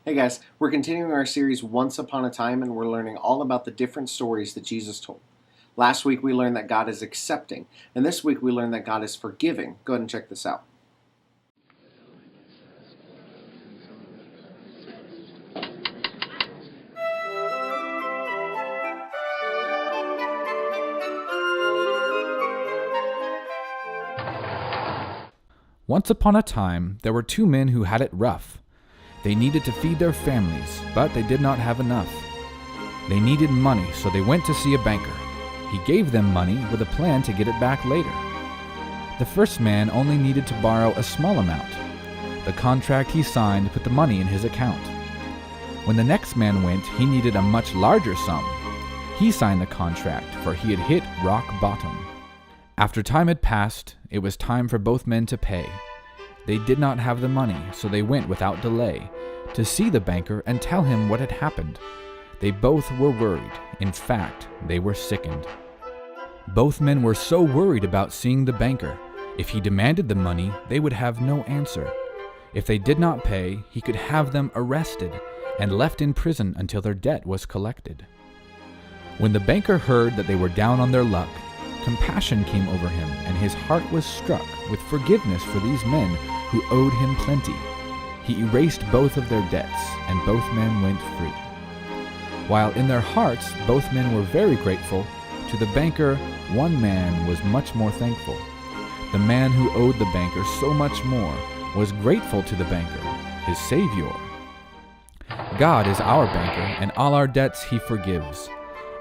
Hey guys, we're continuing our series Once Upon a Time, and we're learning all about the different stories that Jesus told. Last week we learned that God is accepting, and this week we learned that God is forgiving. Go ahead and check this out. Once upon a time, there were two men who had it rough. They needed to feed their families, but they did not have enough. They needed money, so they went to see a banker. He gave them money with a plan to get it back later. The first man only needed to borrow a small amount. The contract he signed put the money in his account. When the next man went, he needed a much larger sum. He signed the contract, for he had hit rock bottom. After time had passed, it was time for both men to pay. They did not have the money, so they went without delay to see the banker and tell him what had happened. They both were worried. In fact, they were sickened. Both men were so worried about seeing the banker. If he demanded the money, they would have no answer. If they did not pay, he could have them arrested and left in prison until their debt was collected. When the banker heard that they were down on their luck, compassion came over him, and his heart was struck with forgiveness for these men who owed him plenty. He erased both of their debts, and both men went free. While in their hearts both men were very grateful, to the banker one man was much more thankful. The man who owed the banker so much more was grateful to the banker, his Savior. God is our banker, and all our debts he forgives.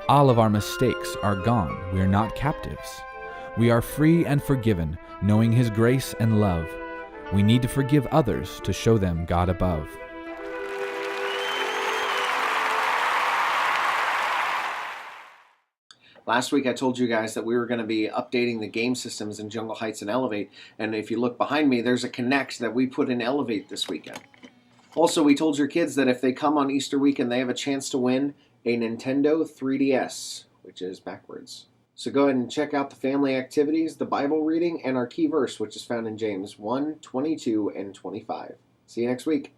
All of our mistakes are gone. We are not captives. We are free and forgiven, knowing his grace and love. We need to forgive others to show them God above. Last week I told you guys that we were going to be updating the game systems in Jungle Heights and Elevate, and if you look behind me, there's a Connect that we put in Elevate this weekend. Also, we told your kids that if they come on Easter weekend, they have a chance to win a Nintendo 3DS, which is backwards. So go ahead and check out the family activities, the Bible reading, and our key verse, which is found in James 1:22 and 25. See you next week.